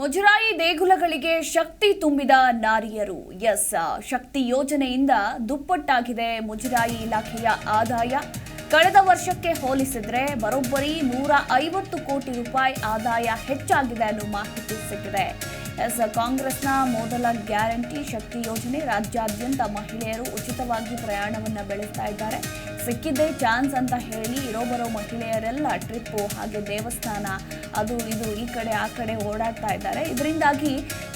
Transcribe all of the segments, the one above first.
ಮುಜರಾಯಿ ದೇಗುಲಗಳಿಗೆ ಶಕ್ತಿ ತುಂಬಿದ ನಾರಿಯರು. ಎಸ್, ಶಕ್ತಿ ಯೋಜನೆಯಿಂದ ದುಪ್ಪಟ್ಟಾಗಿದೆ ಮುಜರಾಯಿ ಇಲಾಖೆಯ ಆದಾಯ. ಕಳೆದ ವರ್ಷಕ್ಕೆ ಹೋಲಿಸಿದ್ರೆ ಬರೋಬ್ಬರಿ 150 ಕೋಟಿ ರೂಪಾಯಿ ಆದಾಯ ಹೆಚ್ಚಾಗಿದೆ ಅನ್ನೋ ಮಾಹಿತಿ ಸಿಕ್ಕಿದೆ. ಎಸ್, ಕಾಂಗ್ರೆಸ್ನ ಮೊದಲ ಗ್ಯಾರಂಟಿ ಶಕ್ತಿ ಯೋಜನೆ ರಾಜ್ಯಾದ್ಯಂತ ಮಹಿಳೆಯರು ಉಚಿತವಾಗಿ ಪ್ರಯಾಣವನ್ನು ಬೆಳೆಸ್ತಾ ಇದ್ದಾರೆ. ಸಿಕ್ಕಿದ್ದೇ ಚಾನ್ಸ್ ಅಂತ ಹೇಳಿ ಇರೋಬರೋ ಮಹಿಳೆಯರೆಲ್ಲ ಟ್ರಿಪ್ಪು ಹಾಗೆ ದೇವಸ್ಥಾನ ಅದು ಇದು ಈ ಕಡೆ ಆ ಕಡೆ ಓಡಾಡ್ತಾ ಇದ್ದಾರೆ. ಇದರಿಂದಾಗಿ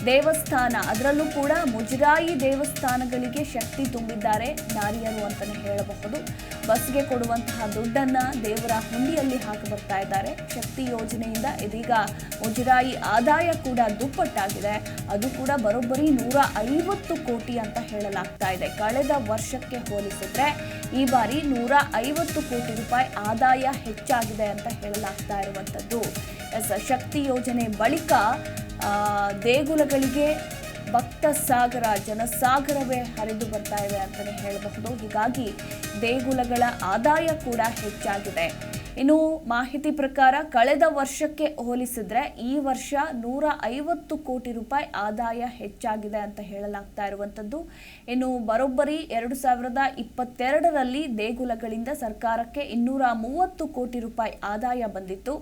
ದೇವಸ್ಥಾನ, ಅದರಲ್ಲೂ ಕೂಡ ಮುಜರಾಯಿ ದೇವಸ್ಥಾನಗಳಿಗೆ ಶಕ್ತಿ ತುಂಬಿದ್ದಾರೆ ನಾರಿಯರು ಅಂತಲೇ ಹೇಳಬಹುದು. ಬಸ್ಗೆ ಕೊಡುವಂತಹ ದುಡ್ಡನ್ನ ದೇವರ ಹುಂಡಿಯಲ್ಲಿ ಹಾಕಿ ಬರ್ತಾ ಇದ್ದಾರೆ. ಶಕ್ತಿ ಯೋಜನೆಯಿಂದ ಇದೀಗ ಮುಜರಾಯಿ ಆದಾಯ ಕೂಡ ದುಪ್ಪಟ್ಟಾಗಿದೆ. ಅದು ಕೂಡ ಬರೋಬ್ಬರಿ 150 ಕೋಟಿ ಅಂತ ಹೇಳಲಾಗ್ತಾ ಇದೆ. ಕಳೆದ ವರ್ಷಕ್ಕೆ ಹೋಲಿಸಿದ್ರೆ ಈ ಬಾರಿ 150 ಕೋಟಿ ರೂಪಾಯಿ ಆದಾಯ ಹೆಚ್ಚಾಗಿದೆ ಅಂತ ಹೇಳಲಾಗ್ತಾ ಇರುವಂಥದ್ದು. ಶಕ್ತಿ ಯೋಜನೆ ಬಳಿಕ ದೇಗುಲಗಳಿಗೆ ಭಕ್ತ ಸಾಗರ, ಜನಸಾಗರವೇ ಹರಿದು ಬರ್ತಾ ಇದೆ ಅಂತಲೇ ಹೇಳಬಹುದು. ಹೀಗಾಗಿ ದೇಗುಲಗಳ ಆದಾಯ ಕೂಡ ಹೆಚ್ಚಾಗಿದೆ. ಇನ್ನು ಮಾಹಿತಿ ಪ್ರಕಾರ ಕಳೆದ ವರ್ಷಕ್ಕೆ ಹೋಲಿಸಿದ್ರೆ ಈ ವರ್ಷ 150 ಕೋಟಿ ರೂಪಾಯಿ ಆದಾಯ ಹೆಚ್ಚಾಗಿದೆ ಅಂತ ಹೇಳಲಾಗ್ತಾ ಇರುವಂಥದ್ದು. ಇನ್ನು ಬರೋಬ್ಬರಿ 2022ರಲ್ಲಿ ದೇಗುಲಗಳಿಂದ ಸರ್ಕಾರಕ್ಕೆ 230 ಕೋಟಿ ರೂಪಾಯಿ ಆದಾಯ ಬಂದಿತ್ತು.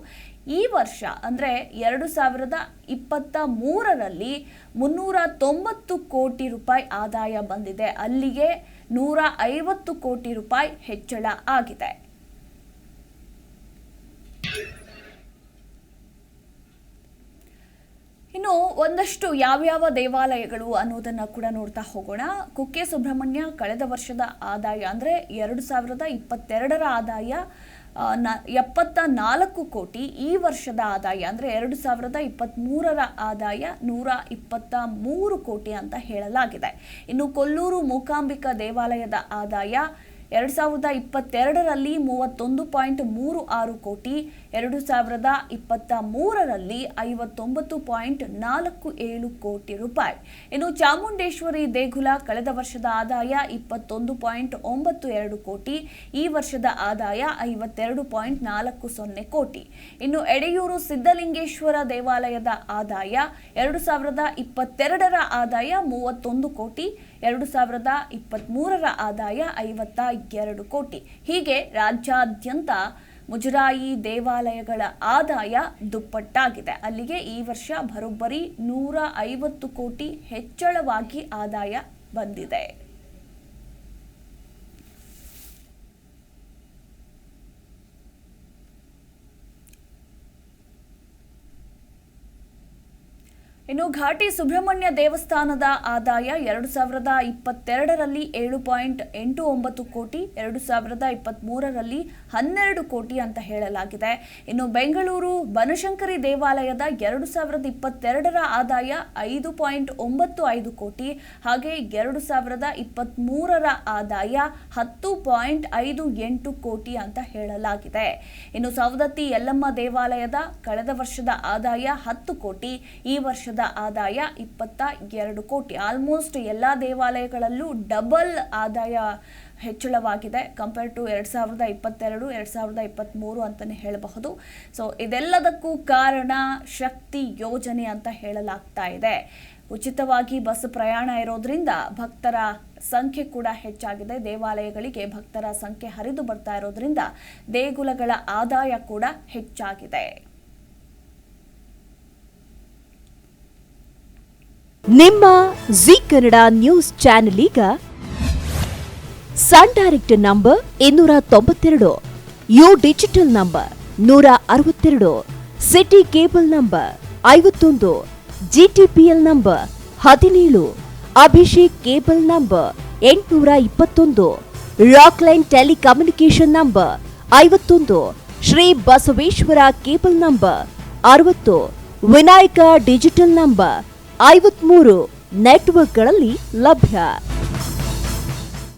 ಈ ವರ್ಷ ಅಂದರೆ 2023ರಲ್ಲಿ 390 ಕೋಟಿ ರೂಪಾಯಿ ಆದಾಯ ಬಂದಿದೆ. ಅಲ್ಲಿಗೆ 150 ಕೋಟಿ ರೂಪಾಯಿ ಹೆಚ್ಚಳ ಆಗಿದೆ. ಇನ್ನು ಒಂದಷ್ಟು ಯಾವ್ಯಾವ ದೇವಾಲಯಗಳು ಅನ್ನೋದನ್ನ ಕೂಡ ನೋಡ್ತಾ ಹೋಗೋಣ. ಕುಕ್ಕೆ ಸುಬ್ರಹ್ಮಣ್ಯ ಕಳೆದ ವರ್ಷದ ಆದಾಯ ಅಂದರೆ 2022ರ ಆದಾಯ 74 ಕೋಟಿ. ಈ ವರ್ಷದ ಆದಾಯ ಅಂದರೆ 2023ರ ಆದಾಯ 123 ಕೋಟಿ ಅಂತ ಹೇಳಲಾಗಿದೆ. ಇನ್ನು ಕೊಲ್ಲೂರು ಮೂಕಾಂಬಿಕಾ ದೇವಾಲಯದ ಆದಾಯ 2022ರಲ್ಲಿ 31.36 ಕೋಟಿ, 2023ರಲ್ಲಿ 59.47 ಕೋಟಿ ರೂಪಾಯಿ. ಇನ್ನು ಚಾಮುಂಡೇಶ್ವರಿ ದೇಗುಲ ಕಳೆದ ವರ್ಷದ ಆದಾಯ 21.92 ಕೋಟಿ, ಈ ವರ್ಷದ ಆದಾಯ 52.40 ಕೋಟಿ. ಇನ್ನು ಎಡೆಯೂರು ಸಿದ್ಧಲಿಂಗೇಶ್ವರ ದೇವಾಲಯದ ಆದಾಯ 2022ರ ಆದಾಯ 31 ಕೋಟಿ, 2023ರ ಆದಾಯ 52 ಕೋಟಿ. ಹೀಗೆ ರಾಜ್ಯಾದ್ಯಂತ ಮುಜರಾಯಿ ದೇವಾಲಯಗಳ ಆದಾಯ ದುಪ್ಪಟ್ಟಾಗಿದೆ. ಅಲ್ಲಿಗೆ ಈ ವರ್ಷ ಬರೋಬ್ಬರಿ 150 ಕೋಟಿ ಹೆಚ್ಚಳವಾಗಿ ಆದಾಯ ಬಂದಿದೆ. ಇನ್ನು ಘಾಟಿ ಸುಬ್ರಹ್ಮಣ್ಯ ದೇವಸ್ಥಾನದ ಆದಾಯ 2022ರಲ್ಲಿ 7.89 ಕೋಟಿ, 2023ರಲ್ಲಿ 12 ಕೋಟಿ ಅಂತ ಹೇಳಲಾಗಿದೆ. ಇನ್ನು ಬೆಂಗಳೂರು ಬನಶಂಕರಿ ದೇವಾಲಯದ 2022ರ ಆದಾಯ 5.95 ಕೋಟಿ, ಹಾಗೆ 2023ರ ಆದಾಯ 10.58 ಕೋಟಿ ಅಂತ ಹೇಳಲಾಗಿದೆ. ಇನ್ನು ಸವದತ್ತಿ ಯಲ್ಲಮ್ಮ ದೇವಾಲಯದ ಕಳೆದ ವರ್ಷದ ಆದಾಯ 10 ಕೋಟಿ, ಈ ವರ್ಷದ ಆದಾಯ 22 ಕೋಟಿ. ಆಲ್ಮೋಸ್ಟ್ ಎಲ್ಲಾ ದೇವಾಲಯಗಳಲ್ಲೂ ಡಬಲ್ ಆದಾಯ ಹೆಚ್ಚಳವಾಗಿದೆ ಕಂಪೇರ್ ಟು 2022 2023 ಅಂತಾನೆ ಹೇಳಬಹುದು. ಸೊ ಇದೆಲ್ಲದಕ್ಕೂ ಕಾರಣ ಶಕ್ತಿ ಯೋಜನೆ ಅಂತ ಹೇಳಲಾಗ್ತಾ ಇದೆ. ಉಚಿತವಾಗಿ ಬಸ್ ಪ್ರಯಾಣ ಇರೋದ್ರಿಂದ ಭಕ್ತರ ಸಂಖ್ಯೆ ಕೂಡ ಹೆಚ್ಚಾಗಿದೆ. ದೇವಾಲಯಗಳಿಗೆ ಭಕ್ತರ ಸಂಖ್ಯೆ ಹರಿದು ಬರ್ತಾ ಇರೋದ್ರಿಂದ ದೇಗುಲಗಳ ಆದಾಯ ಕೂಡ ಹೆಚ್ಚಾಗಿದೆ. ನಿಮ್ಮ ಜಿ ಕನ್ನಡ ನ್ಯೂಸ್ ಚಾನೆಲ್ ಈಗ Sun direct number 292, U digital number 162, city cable number 51, GTPL number 17, Abhishek cable number 821, rock line telecommunication number 51, Shri Basaveshwara cable number 60, Vinayaka digital number 53 ನೆಟ್ವರ್ಕ್ಗಳಲ್ಲಿ ಲಭ್ಯ.